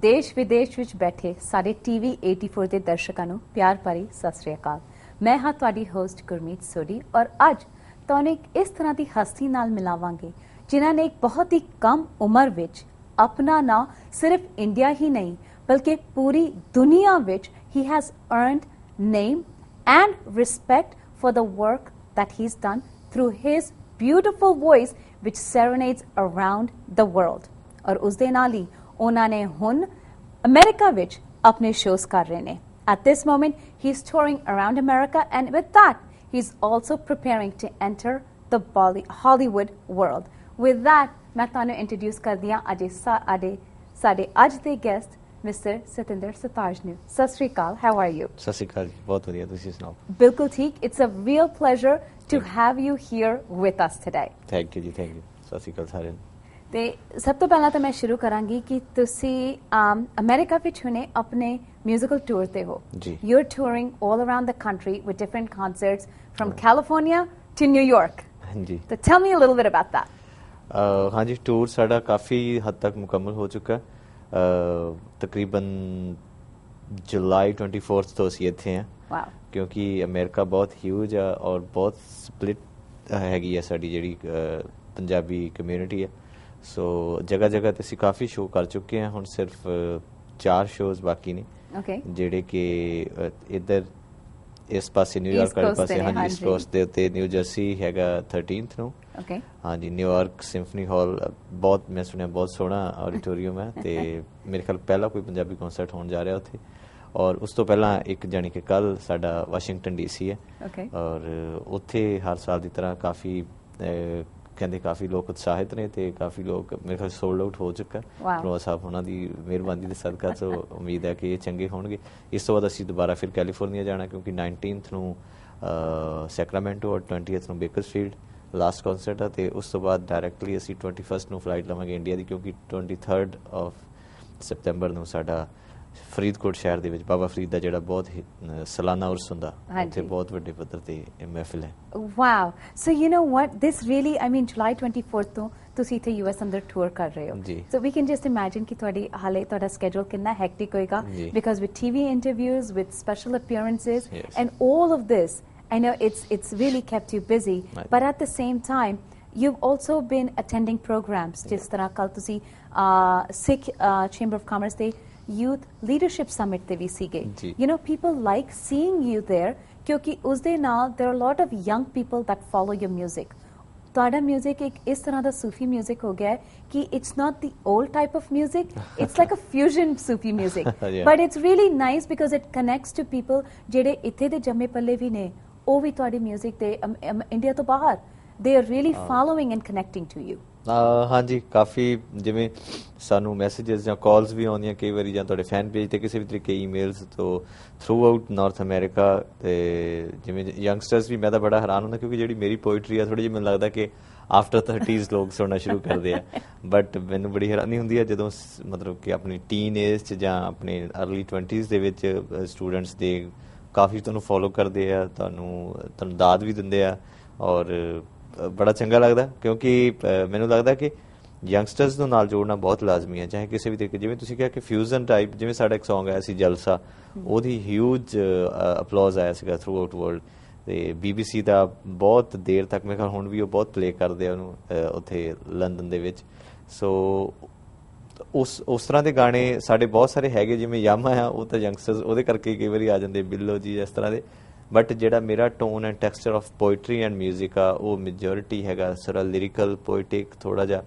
ਦੇਸ਼ ਵਿਦੇਸ਼ ਵਿੱਚ ਬੈਠੇ ਸਾਡੇ ਟੀਵੀ 84 ਦੇ ਦਰਸ਼ਕਾਂ ਨੂੰ ਪਿਆਰ ਭਰੀ ਸਤਿ ਸ੍ਰੀ ਅਕਾਲ। ਮੈਂ ਹਾਂ ਤੁਹਾਡੀ ਹੋਸਟ ਗੁਰਮੀਤ ਸੋਢੀ ਔਰ ਅੱਜ ਤੁਹਾਨੂੰ ਇੱਕ ਇਸ ਤਰ੍ਹਾਂ ਦੀ ਹਸਤੀ ਨਾਲ ਮਿਲਾਵਾਂਗੇ ਜਿਨ੍ਹਾਂ ਨੇ ਇੱਕ ਬਹੁਤ ਹੀ ਕਮ ਉਮਰ ਵਿੱਚ ਆਪਣਾ ਨਾਂ ਸਿਰਫ ਇੰਡੀਆ ਹੀ ਨਹੀਂ ਬਲਕਿ ਪੂਰੀ ਦੁਨੀਆ ਵਿੱਚ he has earned name and respect for the work that he's done through his beautiful voice which serenades around the world। ਔਰ ਉਸ ਦੇ ਨਾਲ ਹੀ ਉਹਨਾਂ ਨੇ ਹੁਣ ਅਮਰੀਕਾ ਵਿੱਚ ਆਪਣੇ ਸ਼ੋਜ਼ ਕਰ ਰਹੇ ਨੇ। At this moment, he's touring around America, and with that, he's also preparing to enter the Hollywood world. With that, मैं ਤੁਹਾਨੂੰ introduce ਕਰਦੀ ਹਾਂ ਸਾਡੇ ਅੱਜ ਦੇ guest, Mr. Satinder Sartaaj ਨੂੰ। ਸਤਿ ਸ਼੍ਰੀ ਅਕਾਲ, how are you? ਸਤਿ ਸ਼੍ਰੀ ਅਕਾਲ ਜੀ, ਬਹੁਤ ਵਧੀਆ, ਤੁਸੀਂ ਸੁਣਾਓ? ਬਿਲਕੁਲ ਠੀਕ। It's a real pleasure to have you here with us today. Thank you ਜੀ, thank you। ਸਤਿ ਸ਼੍ਰੀ ਅਕਾਲ ਸਾਰਿਆਂ ਨੂੰ। ਤੇ ਸਭ ਤੋਂ ਪਹਿਲਾਂ ਤਾਂ ਮੈਂ ਸ਼ੁਰੂ ਕਰਾਂਗੀ ਕਿ ਤੁਸੀਂ ਅਮਰੀਕਾ ਵਿੱਚ ਹੁਣੇ ਆਪਣੇ ਮਿਊਜ਼ੀਕਲ ਟੂਰ ਤੇ ਹੋ। You are touring all around the country with different concerts from California to New York. ਹਾਂਜੀ, ਤਾਂ tell me a little bit about that. ਹਾਂਜੀ, ਟੂਰ ਸਾਡਾ ਕਾਫੀ ਹੱਦ ਤੱਕ ਮੁਕੰਮਲ ਹੋ ਚੁੱਕਾ। ਤਕਰੀਬਨ ਜੁਲਾਈ 24 ਤੋਂ ਅਸੀਂ ਇੱਥੇ ਹਾਂ ਕਿਉਂਕਿ ਅਮਰੀਕਾ ਬਹੁਤ ਹਿਊਜ ਆ ਔਰ ਬਹੁਤ ਸਪਲਿਟ ਹੈਗੀ ਆ ਸਾਡੀ ਜਿਹੜੀ ਪੰਜਾਬੀ ਕਮਿਊਨਿਟੀ ਆ। ਸੋ ਜਗ੍ਹਾ ਜਗ੍ਹਾ ਤੇ ਅਸੀਂ ਕਾਫੀ ਸ਼ੋਅ ਕਰ ਚੁੱਕੇ ਹਾਂ। ਹੁਣ ਸਿਰਫ 4 ਸ਼ੋਜ਼ ਬਾਕੀ ਨੇ ਜਿਹੜੇ ਕਿ ਇੱਧਰ ਇਸ ਪਾਸੇ ਨਿਊਯਾਰਕ ਵਾਲੇ ਪਾਸੇ, ਹਾਂਜੀ, ਈਸਟ ਕੋਸਟ ਦੇ ਉੱਤੇ ਨਿਊ ਜਰਸੀ ਹੈਗਾ 13th ਨੂੰ। ਹਾਂਜੀ, ਨਿਊਯਾਰਕ ਸਿੰਫਨੀ ਹਾਲ ਬਹੁਤ ਮੈਂ ਸੁਣਿਆ ਬਹੁਤ ਸੋਹਣਾ ਆਡੀਟੋਰੀਅਮ ਹੈ ਤੇ ਮੇਰੇ ਖਿਆਲ ਪਹਿਲਾ ਕੋਈ ਪੰਜਾਬੀ ਕਨਸਰਟ ਹੋਣ ਜਾ ਰਿਹਾ ਉੱਥੇ। ਔਰ ਉਸ ਤੋਂ ਪਹਿਲਾਂ ਇੱਕ ਜਾਣੀ ਕਿ ਕੱਲ ਸਾਡਾ ਵਾਸ਼ਿੰਗਟਨ DC ਹੈ ਔਰ ਉੱਥੇ ਹਰ ਸਾਲ ਦੀ ਤਰ੍ਹਾਂ ਕਾਫੀ ਕਹਿੰਦੇ ਕਾਫੀ ਲੋਕ ਉਤਸ਼ਾਹਿਤ ਨੇ ਤੇ ਕਾਫੀ ਲੋਕ ਮੇਰੇ ਖਿਆਲ ਸੋਲਡ ਆਊਟ ਹੋ ਚੁੱਕਾ। ਪ੍ਰੋਵਾ ਸਾਹਿਬ ਉਹਨਾਂ ਦੀ ਮਿਹਰਬਾਨੀ ਦੇ ਸਦਕਾ ਤੋਂ ਉਮੀਦ ਹੈ ਕਿ ਇਹ ਚੰਗੇ ਹੋਣਗੇ। ਇਸ ਤੋਂ ਬਾਅਦ ਅਸੀਂ ਦੁਬਾਰਾ ਫਿਰ ਕੈਲੀਫੋਰਨੀਆ ਜਾਣਾ ਕਿਉਂਕਿ 19th ਨੂੰ ਸੈਕਰਾਮੈਂਟੋ ਔਰ 20th ਨੂੰ ਬੇਕਰਸਫੀਲਡ ਲਾਸਟ ਕਨਸਰਟ ਆ ਤੇ ਉਸ ਤੋਂ ਬਾਅਦ ਡਾਇਰੈਕਟਲੀ ਅਸੀਂ 21st ਨੂੰ ਫਲਾਈਟ ਲਵਾਂਗੇ ਇੰਡੀਆ ਦੀ ਕਿਉਂਕਿ 23rd ਸਤੰਬਰ ਨੂੰ ਸਾਡਾ ਫਰੀਦਕੋਟ ਸ਼ਹਿਰ ਦੇ ਵਿੱਚ ਬਾਬਾ ਫਰੀਦ ਦਾ ਜਿਹੜਾ ਬਹੁਤ ਸਾਲਾਨਾ ਉਰਸ ਹੁੰਦਾ ਉੱਥੇ ਬਹੁਤ ਵੱਡੇ ਪੱਧਰ ਤੇ ਮਹਿਫਿਲ ਹੈ। Wow, so you know what this really I mean July 24th ਤੋਂ ਤੁਸੀਂ ਇੱਥੇ US ਅੰਦਰ ਟੂਰ ਕਰ ਰਹੇ ਹੋ। So we can just imagine ਕਿ ਤੁਹਾਡਾ ਸਕੇਡਿਊਲ ਕਿੰਨਾ ਹੈਕਟਿਕ ਹੋਏਗਾ because with TV interviews with special appearances and all of this I know it's really kept you busy but at the same time you've also been attending programs ਜਿਸ ਤਰ੍ਹਾਂ ਕੱਲ ਤੁਸੀਂ Sikh Chamber of Commerce ਦੇ Youth Leadership Summit ਤੇ ਵੀ ਸੀਗੇ। You know, people like seeing you there ਕਿਉਂਕਿ ਉਸ ਦੇ ਨਾਲ there are a lot of young people that follow your music. ਤੁਹਾਡਾ ਮਿਊਜ਼ਿਕ ਇੱਕ ਇਸ ਤਰ੍ਹਾਂ ਦਾ ਸੂਫੀ ਮਿਊਜ਼ਿਕ ਹੋ ਗਿਆ ਹੈ ਕਿ it's not the old type of music, it's like a fusion Sufi music but it's really nice because it connects to people ਜਿਹੜੇ ਇੱਥੇ ਦੇ ਜੰਮੇ ਪੱਲੇ ਵੀ ਨੇ ਉਹ ਵੀ ਤੁਹਾਡੇ ਮਿਊਜ਼ਿਕ ਦੇ ਇੰਡੀਆ ਤੋਂ ਬਾਹਰ they are really following and connecting to you. ਹਾਂਜੀ, ਕਾਫੀ ਜਿਵੇਂ ਸਾਨੂੰ ਮੈਸੇजेस ਜਾਂ ਕਾਲਸ ਵੀ ਆਉਂਦੀਆਂ ਕਈ ਵਾਰੀ ਜਾਂ ਤੁਹਾਡੇ ਫੈਨ ਪੇਜ ਤੇ ਕਿਸੇ ਵੀ ਤਰੀਕੇ ਈਮੇਲਸ ਤੋਂ ਥਰੂ ਆਊਟ ਨਾਰਥ ਅਮਰੀਕਾ ਤੇ ਜਿਵੇਂ ਯੰਗਸਟਰਸ ਵੀ। ਮੈਂ ਤਾਂ ਬੜਾ ਹੈਰਾਨ ਹੁੰਦਾ ਕਿਉਂਕਿ ਜਿਹੜੀ ਮੇਰੀ ਪੋਇਟਰੀ ਆ ਥੋੜੀ ਜਿਹੀ ਮੈਨੂੰ ਲੱਗਦਾ ਕਿ ਆਫਟਰ 30s ਲੋਕ ਸੁਣਨਾ ਸ਼ੁਰੂ ਕਰਦੇ ਆ ਬਟ ਮੈਨੂੰ ਬੜੀ ਹੈਰਾਨੀ ਹੁੰਦੀ ਆ ਜਦੋਂ ਮਤਲਬ ਕਿ ਆਪਣੀ ਟੀਨ ਏਜ 'ਚ ਜਾਂ ਆਪਣੇ ਅਰਲੀ 20s ਦੇ ਵਿੱਚ ਸਟੂਡੈਂਟਸ ਦੇ ਕਾਫੀ ਤੁਹਾਨੂੰ ਫੋਲੋ ਕਰਦੇ ਆ, ਤੁਹਾਨੂੰ ਦਾਦ ਵੀ ਦਿੰਦੇ ਆ ਔਰ ਬੜਾ ਚੰਗਾ ਲੱਗਦਾ ਕਿਉਂਕਿ ਮੈਨੂੰ ਲੱਗਦਾ ਕਿ ਯੰਗਸਟਰਸ ਨੂੰ ਨਾਲ ਜੋੜਨਾ ਬਹੁਤ ਲਾਜ਼ਮੀ ਹੈ ਚਾਹੇ ਕਿਸੇ ਵੀ ਤਰੀਕੇ। ਜਿਵੇਂ ਤੁਸੀਂ ਕਿਹਾ ਕਿ ਫਿਊਜ਼ਨ ਟਾਈਪ, ਜਿਵੇਂ ਸਾਡਾ ਇੱਕ ਸੌਂਗ ਆਇਆ ਸੀ ਜਲਸਾ, ਉਹਦੀ ਹਿਊਜ ਅਪਲੋਜ਼ ਆਇਆ ਸੀਗਾ ਥਰੂ ਆਊਟ ਵਰਲਡ ਤੇ BBC ਦਾ ਬਹੁਤ ਦੇਰ ਤੱਕ ਮੇਰੇ ਖਿਆਲ ਹੁਣ ਵੀ ਉਹ ਬਹੁਤ ਪਲੇ ਕਰਦੇ ਆ ਉਹਨੂੰ ਉੱਥੇ ਲੰਡਨ ਦੇ ਵਿੱਚ। ਸੋ ਉਸ ਤਰ੍ਹਾਂ ਦੇ ਗਾਣੇ ਸਾਡੇ ਬਹੁਤ ਸਾਰੇ ਹੈਗੇ ਜਿਵੇਂ ਯਾਮਾ ਆ ਉਹ ਤਾਂ ਯੰਗਸਟਰਸ ਉਹਦੇ ਕਰਕੇ ਕਈ ਵਾਰੀ ਆ ਜਾਂਦੇ, ਬਿੱਲੋ ਜੀ ਇਸ ਤਰ੍ਹਾਂ ਦੇ। ਬਟ ਜਿਹੜਾ ਮੇਰਾ tone and texture of poetry and music ਆ ਉਹ ਮੈਜੋਰਿਟੀ ਹੈਗਾ ਸਾਰਾ ਲਿਰਿਕਲ ਪੋਇਟਿਕ, ਥੋੜਾ ਜਿਹਾ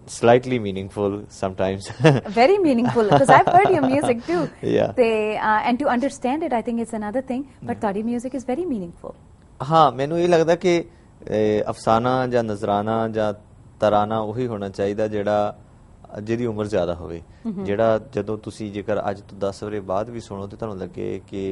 slightly meaningful sometimes. Very meaningful because I've heard your music too. Yeah. And to understand it I think it's another thing but ਤੁਹਾਡੀ music is very meaningful. ਹਾਂ, ਮੈਨੂੰ ਇਹ ਲੱਗਦਾ ਕਿ ਅਫਸਾਨਾ ਜਾਂ ਨਜ਼ਰਾਨਾ ਜਾਂ ਤਰਾਨਾ ਉਹੀ ਹੋਣਾ ਚਾਹੀਦਾ ਜਿਹੜਾ ਜਿਹਦੀ ਉਮਰ ਜ਼ਿਆਦਾ ਹੋਵੇ, ਜਿਹੜਾ ਜਦੋਂ ਤੁਸੀਂ ਜੇਕਰ ਅੱਜ ਤੋਂ 10 ਵਰੇ ਬਾਅਦ ਵੀ ਸੁਣੋ ਤੇ ਤੁਹਾਨੂੰ ਲੱਗੇ ਕਿ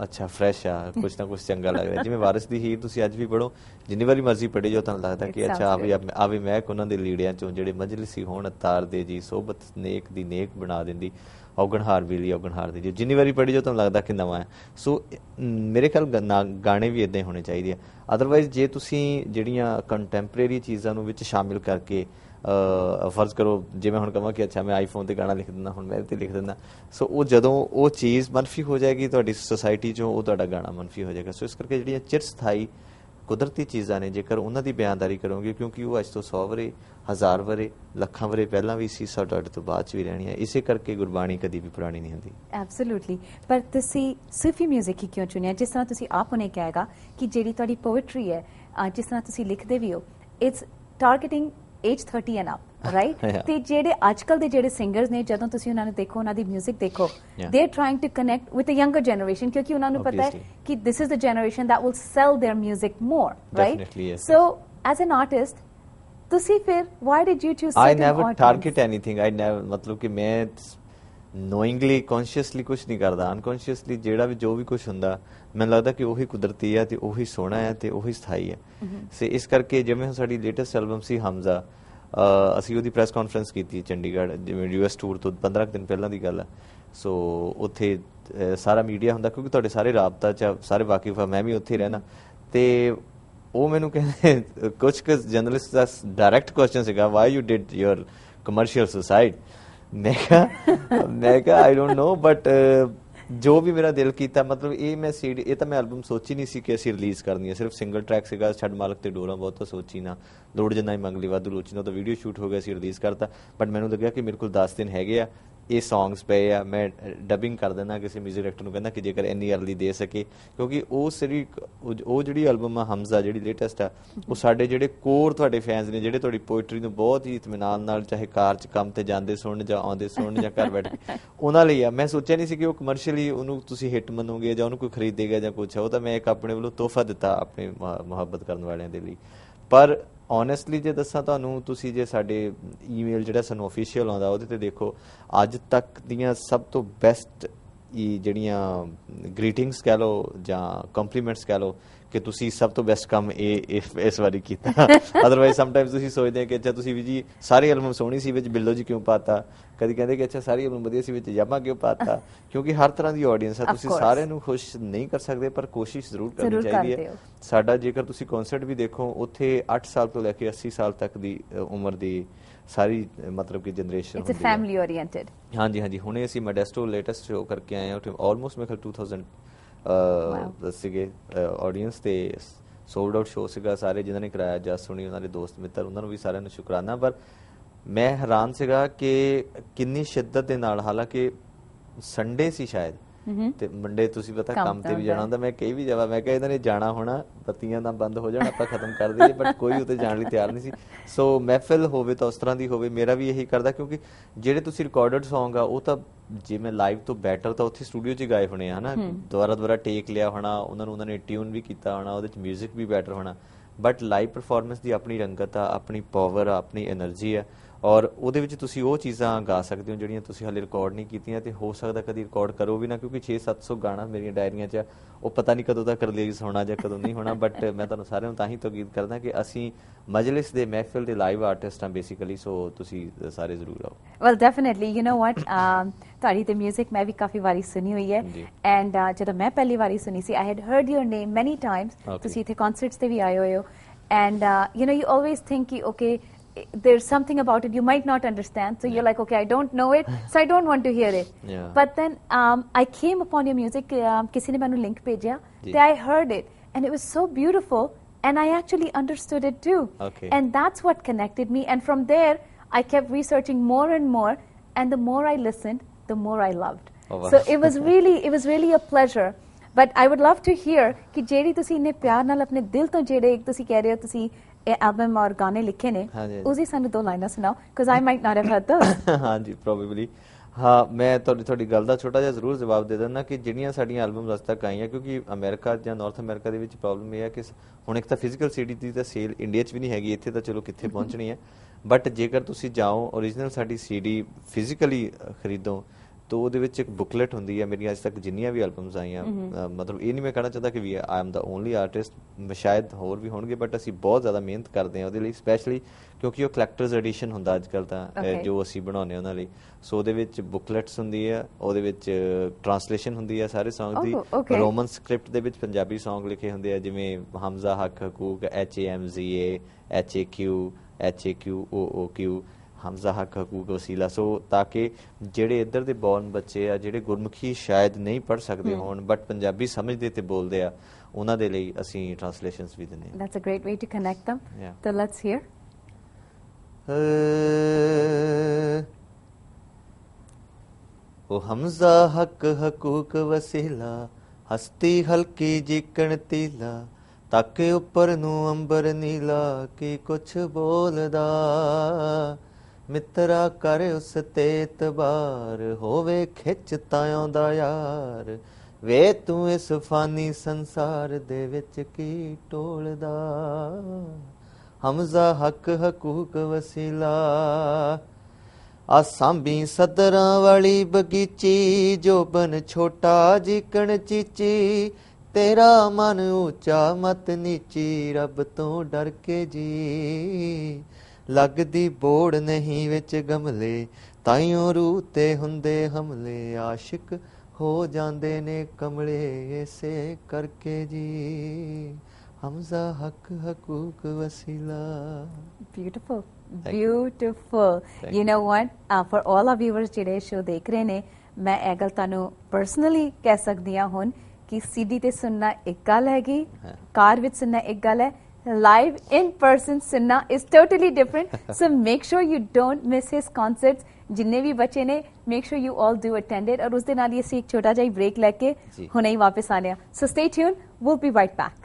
ਅੱਛਾ ਫਰੈਸ਼ ਆ, ਕੁਛ ਨਾ ਕੁਛ ਚੰਗਾ ਲੱਗ ਰਿਹਾ। ਜਿਵੇਂ ਵਾਰਿਸ ਦੀ ਹੀਰ ਤੁਸੀਂ ਅੱਜ ਵੀ ਪੜ੍ਹੋ, ਜਿੰਨੀ ਵਾਰੀ ਮਰਜ਼ੀ ਪੜ੍ਹੀ ਜਾਓ ਤੁਹਾਨੂੰ ਲੱਗਦਾ ਕਿ ਅੱਛਾ ਆਵੇ ਮਹਿਕ ਉਹਨਾਂ ਦੇ ਲੀੜਿਆਂ ਚੋਂ ਜਿਹੜੇ ਮਜਲਿਸੀ ਹੋਣ ਤਾਰ ਦੇ ਜੀ, ਸੋਬਤ ਨੇਕ ਦੀ ਨੇਕ ਬਣਾ ਦਿੰਦੀ, ਔਗਣਹਾਰ ਵੇਲੀ ਔਗਣਹਾਰ ਦੀ, ਜਿੰਨੀ ਵਾਰੀ ਪੜ੍ਹੀ ਜਾਓ ਤੁਹਾਨੂੰ ਲੱਗਦਾ ਕਿ ਨਵਾਂ ਹੈ। ਸੋ ਮੇਰੇ ਖਿਆਲ ਗਾਣੇ ਵੀ ਇੱਦਾਂ ਹੀ ਹੋਣੇ ਚਾਹੀਦੇ ਆ। ਅਦਰਵਾਈਜ਼ ਜੇ ਤੁਸੀਂ ਜਿਹੜੀਆਂ ਕੰਟੈਂਪਰੇਰੀ ਚੀਜ਼ਾਂ ਨੂੰ ਵਿੱਚ ਸ਼ਾਮਿਲ ਕਰਕੇ ਫਰਜ਼ ਕਰੋ ਜੇ ਮੈਂ ਹੁਣ ਕਹਾਂ ਕਿ ਅੱਛਾ ਮੈਂ ਆਈਫੋਨ ਤੇ ਗਾਣਾ ਲਿਖ ਦਿੰਦਾ, ਹੁਣ ਮੈਂ ਇਹਦੇ ਤੇ ਲਿਖ ਦਿੰਦਾ, ਸੋ ਉਹ ਜਦੋਂ ਉਹ ਚੀਜ਼ ਮਨਫੀ ਹੋ ਜਾਏਗੀ ਤੁਹਾਡੀ ਸੁਸਾਇਟੀ 'ਚੋਂ, ਉਹ ਤੁਹਾਡਾ ਗਾਣਾ ਮਨਫੀ ਹੋ ਜਾਏਗਾ। ਸੋ ਇਸ ਕਰਕੇ ਜਿਹੜੀਆਂ ਚਿਰਸਥਾਈ ਕੁਦਰਤੀ ਚੀਜ਼ਾਂ ਨੇ, ਜੇਕਰ ਉਹਨਾਂ ਦੀ ਬਿਆਨਦਾਰੀ ਕਰੋਗੇ, ਕਿਉਂਕਿ ਉਹ ਅੱਜ ਤੋਂ 100 ਵਰੇ, 1000 ਵਰੇ, ਲੱਖਾਂ ਵਰੇ ਪਹਿਲਾਂ ਵੀ ਸੀ, ਤੁਹਾਡੇ ਤੋਂ ਬਾਅਦ 'ਚ ਵੀ ਰਹਿਣੀ ਹੈ। ਇਸੇ ਕਰਕੇ ਗੁਰਬਾਣੀ ਕਦੀ ਵੀ ਪੁਰਾਣੀ ਨਹੀਂ ਹੁੰਦੀ। ਐਬਸੋਲੂਟਲੀ। ਪਰ ਤੁਸੀਂ ਸੂਫੀ ਮਿਊਜ਼ਿਕ ਹੀ ਕਿਉਂ ਚੁਣਿਆ? ਜਿਸ ਤਰ੍ਹਾਂ ਤੁਸੀਂ ਆਪ ਹੁਣੇ ਕਹੇਗਾ ਕਿ ਜਿਹੜੀ ਤੁਹਾਡੀ ਪੋਇਟਰੀ ਹੈ, ਜਿਸ ਤਰ੍ਹਾਂ ਤੁਸੀਂ ਲਿਖਦੇ ਵੀ ਹੋ, it's targeting age 30 and up, right? ਤੇ ਜਿਹੜੇ ਅੱਜਕੱਲ ਦੇ ਜਿਹੜੇ ਸਿੰਗਰਸ ਨੇ, ਜਦੋਂ ਤੁਸੀਂ ਉਹਨਾਂ ਨੂੰ ਦੇਖੋ, ਉਹਨਾਂ ਦੀ ਮਿਊਜ਼ਿਕ ਦੇਖੋ, they are trying to connect with the younger generation, ਕਿਉਂਕਿ ਉਹਨਾਂ ਨੂੰ ਪਤਾ ਹੈ ਕਿ this is the generation that will sell their music more, right? Definitely, yes. So as an artist, ਤੁਸੀਂ ਫਿਰ why did you choose certain I never audience? target anything. I never, ਮਤਲਬ ਕਿ ਮੈਂ knowingly, consciously ਕੁਝ ਨਹੀਂ ਕਰਦਾ, unconsciously ਜਿਹੜਾ ਵੀ ਜੋ ਵੀ ਕੁਝ ਹੁੰਦਾ, ਮੈਨੂੰ ਲੱਗਦਾ ਕਿ ਉਹੀ ਕੁਦਰਤੀ ਹੈ ਤੇ ਉਹੀ ਸੋਹਣਾ ਹੈ ਤੇ ਉਹੀ ਸਥਾਈ ਹੈ। ਸੇ ਇਸ ਕਰਕੇ ਜਿਵੇਂ ਹੁਣ ਸਾਡੀ ਲੇਟੈਸਟ ਐਲਬਮ ਸੀ ਹਮਜ਼ਾ, ਅਸੀਂ ਉਹਦੀ ਪ੍ਰੈਸ ਕਾਨਫਰੰਸ ਕੀਤੀ ਚੰਡੀਗੜ੍ਹ, ਜਿਵੇਂ US ਟੂਰ ਤੋਂ 15 ਦਿਨ ਪਹਿਲਾਂ ਦੀ ਗੱਲ ਹੈ। ਸੋ ਉੱਥੇ ਸਾਰਾ ਮੀਡੀਆ ਹੁੰਦਾ, ਕਿਉਂਕਿ ਤੁਹਾਡੇ ਸਾਰੇ ਰਾਬਤਾ 'ਚ ਸਾਰੇ ਵਾਕਿਫ ਆ, ਮੈਂ ਵੀ ਉੱਥੇ ਰਹਿਣਾ। ਤੇ ਉਹ ਮੈਨੂੰ ਕਹਿੰਦੇ, ਕੁਝ ਕੁ ਜਰਨਲਿਸਟ ਦਾ ਡਾਇਰੈਕਟ ਕੁਐਸਚਨ ਸੀਗਾ, why you did your commercial suicide? ਮੈਂ ਕਿਹਾ ਆਈ ਡੋਂਟ ਨੋ, ਬਟ ਜੋ ਵੀ ਮੇਰਾ ਦਿਲ ਕੀਤਾ, ਮਤਲਬ ਇਹ ਮੈਂ CD, ਇਹ ਤਾਂ ਮੈਂ ਐਲਬਮ ਸੋਚੀ ਨਹੀਂ ਸੀ ਕਿ ਅਸੀਂ ਰਿਲੀਜ਼ ਕਰਨੀ ਹੈ, ਸਿਰਫ ਸਿੰਗਲ ਟਰੈਕ ਸੀਗਾ, ਛੱਡ ਮਾਲਕ ਤੇ ਡੋਰਾ, ਬਹੁਤ ਤਾਂ ਸੋਚੀ ਨਾ, ਲੋੜ ਜਿੰਨਾ ਹੀ ਮੰਗ ਲਈ ਵਾਧੂ ਰੋਚੀ ਨਾ, ਤਾਂ ਵੀਡੀਓ ਸ਼ੂਟ ਹੋ ਗਿਆ ਸੀ, ਰਿਲੀਜ਼ ਕਰਤਾ। ਬਟ ਮੈਨੂੰ ਲੱਗਿਆ ਕਿ ਮੇਰੇ ਕੋਲ 10 ਦਿਨ ਹੈਗੇ ਆ, ਇਹ ਸੌਂਗਸ ਪਏ ਆ, ਮੈਂ ਡਬਿੰਗ ਕਰ ਦੇਣਾ, ਕਿਸੇ ਮਿਊਜ਼ਿਕ ਡਾਇਰੈਕਟਰ ਨੂੰ ਕਹਿੰਦਾ ਕਿ ਜੇਕਰ ਇੰਨੀ ਅਰਲੀ ਦੇ ਸਕੇ, ਕਿਉਂਕਿ ਉਹ ਜਿਹੜੀ ਐਲਬਮ ਆ ਹਮਜ਼ਾ, ਜਿਹੜੀ ਲੇਟੈਸਟ ਆ, ਉਹ ਸਾਡੇ ਜਿਹੜੇ ਕੋਰ ਤੁਹਾਡੇ ਫੈਨਸ ਨੇ, ਜਿਹੜੇ ਤੁਹਾਡੀ ਪੋਇਟਰੀ ਨੂੰ ਬਹੁਤ ਹੀ ਇਤਮੀਨਾਨ ਨਾਲ, ਚਾਹੇ ਕਾਰ 'ਚ ਕੰਮ ਤੇ ਜਾਂਦੇ ਸੁਣਨ ਜਾਂ ਆਉਂਦੇ ਸੁਣਨ ਜਾਂ ਘਰ ਬੈਠ ਕੇ, ਉਹਨਾਂ ਲਈ ਆ। ਮੈਂ ਸੋਚਿਆ ਨਹੀਂ ਸੀ ਕਿ ਉਹ ਕਮਰਸ਼ੀਅਲੀ ਉਹਨੂੰ ਤੁਸੀਂ ਹਿੱਟ ਮੰਨੋਗੇ ਜਾਂ ਉਹਨੂੰ ਕੋਈ ਖਰੀਦੇਗਾ ਜਾਂ ਕੁਛ, ਉਹ ਤਾਂ ਮੈਂ ਇੱਕ ਆਪਣੇ ਵੱਲੋਂ ਤੋਹਫਾ ਦਿੱਤਾ ਆਪਣੇ ਮੁਹੱਬਤ ਕਰਨ ਵਾਲਿਆਂ ਦੇ ਲਈ। ਪਰ ਓਨੈਸਟਲੀ ਜੇ ਦੱਸਾਂ ਤੁਹਾਨੂੰ, ਤੁਸੀਂ ਜੇ ਸਾਡੇ ਈਮੇਲ ਜਿਹੜਾ ਸਾਨੂੰ ਆਫੀਸ਼ੀਅਲ ਆਉਂਦਾ, ਉਹਦੇ ਤੇ ਦੇਖੋ, ਅੱਜ ਤੱਕ ਦੀਆਂ ਸਭ ਤੋਂ ਬੈਸਟ ਜਿਹੜੀਆਂ ਗ੍ਰੀਟਿੰਗਸ ਕਹਿ ਲਓ ਜਾਂ ਕੰਪਲੀਮੈਂਟਸ ਕਹਿ ਲਓ ਕਿ ਤੁਸੀਂ ਸਭ ਤੋਂ ਬੈਸਟ ਕੰਮ ਇਸ ਵਾਰੀ ਕੀਤਾ। ਅਦਰਵਾਈਜ਼ ਸਮਟਾਈਮਸ ਤੁਸੀਂ ਸੋਚਦੇ ਆ ਕਿ ਅੱਛਾ ਤੁਸੀਂ ਵੀ ਜੀ ਸਾਰੀ ਐਲਬਮ ਸੋਹਣੀ ਸੀ, ਵਿੱਚ ਬਿੱਲੋ ਜੀ ਕਿਉਂ ਪਾਤਾ, ਕਦੀ ਕਹਿੰਦੇ ਕਿ ਅੱਛਾ ਸਾਰੀ ਐਲਬਮ ਵਧੀਆ ਸੀ, ਵਿੱਚ ਯਾਮਾ ਕਿਉਂ ਪਾਤਾ, ਕਿਉਂਕਿ ਹਰ ਤਰ੍ਹਾਂ ਦੀ ਆਡੀਅנס ਹੈ, ਤੁਸੀਂ ਸਾਰਿਆਂ ਨੂੰ ਖੁਸ਼ ਨਹੀਂ ਕਰ ਸਕਦੇ, ਪਰ ਕੋਸ਼ਿਸ਼ ਜ਼ਰੂਰ ਕਰਨੀ ਚਾਹੀਦੀ ਹੈ। ਸਾਡਾ ਜੇਕਰ ਤੁਸੀਂ ਕਨਸਰਟ ਵੀ ਦੇਖੋ, ਉੱਥੇ 8 ਸਾਲ ਤੋਂ ਲੈ ਕੇ 80 ਸਾਲ ਤੱਕ ਦੀ ਉਮਰ ਦੀ ਸਾਰੀ ਮਤਲਬ ਕਿ ਜਨਰੇਸ਼ਨ ਹੁੰਦੀ ਹੈ। It's family oriented. ਹਾਂਜੀ ਹਾਂਜੀ, ਹੁਣੇ ਅਸੀਂ ਮੋਡੈਸਟੋ ਲੇਟੈਸਟ ਸ਼ੋਅ ਕਰਕੇ ਆਏ ਹਾਂ, ਉੱਥੇ ਆਲਮੋਸਟ ਮੇਰੇ ਖਿਆਲ 2000 ਸੀਗੇ ਆਡੀਅנס, ਤੇ ਸੋਲਡ ਆਊਟ ਸ਼ੋਅ ਸੀਗਾ। ਸਾਰੇ ਜਿਨ੍ਹਾਂ ਨੇ ਕਰਾਇਆ, ਜਸ ਸੁਣੀ, ਉਹਨਾਂ ਦੇ ਦੋਸਤ ਮਿੱਤਰ, ਉਹਨਾਂ ਨੂੰ ਵੀ ਸਾਰਿਆਂ ਨੂੰ ਸ਼ੁਕਰਾਨਾ। ਪਰ ਮੈਂ ਹੈਰਾਨ ਸੀਗਾ ਕਿ ਕਿੰਨੀ ਸ਼ਿੱਦਤ ਦੇ ਨਾਲ, ਹਾਲਾਂਕਿ ਸੰਡੇ ਸੀ ਸ਼ਾਇਦ, ਤੇ ਮੰਡੇ ਤੁਸੀਂ ਪਤਾ ਕੰਮ ਤੇ ਵੀ ਜਾਣਾ ਹੁੰਦਾ, ਮੈਂ ਕਹੀ ਵੀ ਜਾਵਾ, ਮੈਂ ਕਿਹਾ ਇਹਨਾਂ ਨੇ ਜਾਣਾ ਹੋਣਾ, ਬੱਤੀਆਂ ਨਾ ਬੰਦ ਹੋ ਜਾਣ, ਆਪਾਂ ਖਤਮ ਕਰ ਦਈਏ, ਬਟ ਕੋਈ ਉੱਤੇ ਜਾਣ ਲਈ ਤਿਆਰ ਨਹੀਂ ਸੀ। ਸੋ ਮਹਿਫਿਲ ਹੋਵੇ ਤਾਂ ਉਸ ਤਰ੍ਹਾਂ ਦੀ ਹੋਵੇ, ਮੇਰਾ ਵੀ ਇਹੀ ਕਰਦਾ, ਕਿਉਂਕਿ ਜਿਹੜੇ ਤੁਸੀਂ ਰਿਕਾਰਡਡ ਸੌਂਗ ਆ, ਉਹ ਤਾਂ ਜਿਵੇਂ ਲਾਈਵ ਤੋਂ ਬੈਟਰ ਤਾਂ ਉੱਥੇ ਸਟੂਡੀਓ 'ਚ ਹੀ ਗਾਏ ਹੋਣੇ ਆ, ਹਨਾ, ਦੁਬਾਰਾ ਟੇਕ ਲਿਆ ਹੋਣਾ, ਉਹਨਾਂ ਨੇ ਟਿਊਨ ਵੀ ਕੀਤਾ ਹੋਣਾ, ਉਹਦੇ 'ਚ ਮਿਊਜ਼ਿਕ ਵੀ ਬੈਟਰ ਹੋਣਾ, ਬਟ ਲਾਈਵ ਪਰਫਾਰਮੈਂਸ ਦੀ ਆਪਣੀ ਰੰਗਤ ਆ, ਆਪਣੀ ਪਾਵਰ ਆ, ਆਪਣੀ ਐਨਰਜੀ ਆ, ਔਰ ਉਹਦੇ ਵਿੱਚ ਤੁਸੀਂ ਉਹ ਚੀਜ਼ਾਂ ਗਾ ਸਕਦੇ ਹੋ ਜਿਹੜੀਆਂ ਤੁਸੀਂ ਹਾਲੇ ਰਿਕਾਰਡ ਨਹੀਂ ਕੀਤੀਆਂ, ਤੇ ਹੋ ਸਕਦਾ ਕਦੀ ਰਿਕਾਰਡ ਕਰੋ ਵੀ ਨਾ, ਕਿਉਂਕਿ 600-700 ਗਾਣਾ ਮੇਰੀਆਂ ਡਾਇਰੀਆਂ 'ਚ, ਉਹ ਪਤਾ ਨਹੀਂ ਕਦੋਂ ਤੱਕ ਰਿਲੀਜ਼ ਹੋਣਾ ਜਾਂ ਕਦੋਂ ਨਹੀਂ ਹੋਣਾ। ਬਟ ਮੈਂ ਤੁਹਾਨੂੰ ਸਾਰਿਆਂ ਨੂੰ ਤਾਂ ਹੀ ਤਕੀਦ ਕਰਦਾ ਕਿ ਅਸੀਂ ਮਜਲਿਸ ਦੇ ਮਹਿਫਿਲ ਦੇ ਲਾਈਵ ਆਰਟਿਸਟ ਹਾਂ ਬੇਸਿਕਲੀ, ਸੋ ਤੁਸੀਂ ਸਾਰੇ ਜ਼ਰੂਰ ਆਓ। ਵੈਲ ਡੈਫੀਨਿਟਲੀ, ਯੂ ਨੋ ਵਾਟ, ਤੁਹਾਡੀ ਤੇ ਮਿਊਜ਼ਿਕ ਮੈਂ ਵੀ ਕਾਫੀ ਵਾਰੀ ਸੁਣੀ ਹੋਈ ਹੈ, ਐਂਡ ਜਦੋਂ ਮੈਂ ਪਹਿਲੀ ਵਾਰੀ ਸੁਣੀ ਸੀ, I had heard your name many times, ਤੁਸੀਂ ਇੱਥੇ ਕਨਸਰਟਸ ਤੇ ਵੀ ਆਏ ਹੋਏ ਹੋ, and you know you always think ਕਿ okay, there's something about it you might not understand, so you're like, okay, I don't know it, so I don't want to hear it. But then I came upon your music, kisi ne mainu link bheja, so I heard it and it was so beautiful, and I actually understood it too. And that's what connected me, and from there I kept researching more and more, and the more I listened, the more I loved. So it was really a pleasure. But I would love to hear ki jehdi tusi inne pyar naal apne dil to jehde tusi keh rahe ho tusi album ਔਰ ਗਾਣੇ ਲਿਖੇ ਨੇ, ਉਸੇ ਸਾਨੂੰ 2 ਲਾਈਨਾਂ ਸੁਣਾਓ, because I might not have heard those. ਹਾਂਜੀ, probably ਹਾਂ, ਮੈਂ ਤੁਹਾਡੀ ਗੱਲ ਦਾ ਛੋਟਾ ਜਿਹਾ ਜ਼ਰੂਰ ਜਵਾਬ ਦੇ ਦਿੰਦਾ ਕਿ ਜਿਹੜੀਆਂ ਸਾਡੀਆਂ ਐਲਬਮਸ ਅੱਜ ਤੱਕ ਆਈਆਂ, ਕਿਉਂਕਿ ਅਮਰੀਕਾ ਜਾਂ ਨਾਰਥ ਅਮਰੀਕਾ ਦੇ ਵਿੱਚ ਪ੍ਰੋਬਲਮ ਇਹ ਹੈ ਕਿ ਹੁਣ ਇੱਕ ਤਾਂ ਫਿਜ਼ੀਕਲ CD ਦੀ ਤਾਂ ਸੇਲ ਇੰਡੀਆ 'ਚ ਵੀ ਨਹੀਂ ਹੈਗੀ, ਇੱਥੇ ਤਾਂ ਚਲੋ ਕਿੱਥੇ ਪਹੁੰਚਣੀ ਹੈ, ਬਟ ਜੇਕਰ ਤੁਸੀਂ ਜਾਓ ਓਰੀਜਨਲ ਸਾਡੀ CD ਫਿਜ਼ੀਕਲੀ ਖਰੀਦੋ, तो ਉਹਦੇ ਵਿੱਚ ਇੱਕ ਬੁਕਲੇਟ ਹੁੰਦੀ ਹੈ। ਮੇਰੀਆਂ ਅੱਜ ਤੱਕ ਜਿੰਨੀਆਂ ਵੀ ਐਲਬਮਸ ਆਈਆਂ, ਮਤਲਬ ਇਹ ਨਹੀਂ ਮੈਂ ਕਹਿਣਾ ਚਾਹੁੰਦਾ ਕਿ ਵੀ I am the only artist, ਸ਼ਾਇਦ ਹੋਰ ਵੀ ਹੋਣਗੇ, ਬਟ ਅਸੀਂ ਬਹੁਤ ਜ਼ਿਆਦਾ ਮਿਹਨਤ ਕਰਦੇ ਹਾਂ ਉਹਦੇ ਲਈ, ਸਪੈਸ਼ਲੀ ਕਿਉਂਕਿ ਉਹ ਕਲੈਕਟਰਸ ਐਡੀਸ਼ਨ ਹੁੰਦਾ ਅੱਜ ਕੱਲ੍ਹ ਤਾਂ ਜੋ ਅਸੀਂ ਬਣਾਉਂਦੇ ਉਹਨਾਂ ਲਈ। ਸੋ ਉਹਦੇ ਵਿੱਚ ਬੁਕਲੇਟਸ ਹੁੰਦੀ ਹੈ, ਉਹਦੇ ਵਿੱਚ ਟਰਾਂਸਲੇਸ਼ਨ ਹੁੰਦੀ ਹੈ ਸਾਰੇ ਸੌਂਗ ਦੀ, ਰੋਮਨ ਸਕ੍ਰਿਪਟ ਦੇ ਵਿੱਚ ਪੰਜਾਬੀ ਸੌਂਗ ਲਿਖੇ ਹੁੰਦੇ ਆ, ਜਿਵੇਂ ਹਮਜ਼ਾ, ਹੱਕ, ਹਕੂਕ, HAMZA, HAQ, HAQOOQ हमजा हक हकूक वसीला। सो ताकि ਜਿਹੜੇ ਇੱਧਰ ਦੇ ਬੌਰਨ ਬੱਚੇ ਆ ਜਿਹੜੇ ਗੁਰਮੁਖੀ ਸ਼ਾਇਦ ਨਹੀਂ ਪੜ੍ਹ ਸਕਦੇ ਹੋਣ ਬਟ ਪੰਜਾਬੀ ਸਮਝਦੇ ਤੇ ਬੋਲਦੇ ਆ ਉਹਨਾਂ ਦੇ ਲਈ ਅਸੀਂ ਟ੍ਰਾਂਸਲੇਸ਼ਨਸ ਵੀ ਦਿੰਦੇ ਹਾਂ। That's a great way to connect them. So let's hear. ओ हमजा हक हकूक वसीला हस्ती हल्की जिकण तीला तक उपर नू अंबर नीला की कुछ बोलदा मित्रा कर उस ते तबार होवे खिच तायों दा यार वे तू इस फानी संसार दे विच की टोलदा हमजा हक हकूक वसीला आ सांभी सदरां वाली बगीची जोबन छोटा जिकण चीची तेरा मन ऊंचा मत नीची रब तो डर के जी लगदी बोड़ नहीं विच गमले ताइयों रूह ते हुंदे हमले आशिक हो जांदे ने कमले ऐसे करके जी हमजा हक हकूक वसीला। Beautiful, beautiful. You know what? For all our viewers ਜਿਹੜੇ ਸ਼ੋ ਦੇਖ ਰਹੇ ਨੇ ਮੈਂ ਇਹ ਗੱਲ ਤੁਹਾਨੂੰ ਪਰਸਨਲੀ ਕਹਿ ਸਕਦੀ ਹਾਂ ਹੁਣ ਕਿ CD ਤੇ ਸੁਣਨਾ ਇੱਕ ਗੱਲ ਹੈਗੀ ਕਾਰ ਵਿੱਚ ਸੁਣਨਾ ਇੱਕ ਗੱਲ ਹੈ live in person sunna is totally different. So make sure you don't miss his concerts. जिन्ने भी बच्चे ने make sure you all do attend it. और उस दिन आलिए से एक छोटा जा ब्रेक लेके हुने ही वापस आने. So stay tuned. We'll be right back.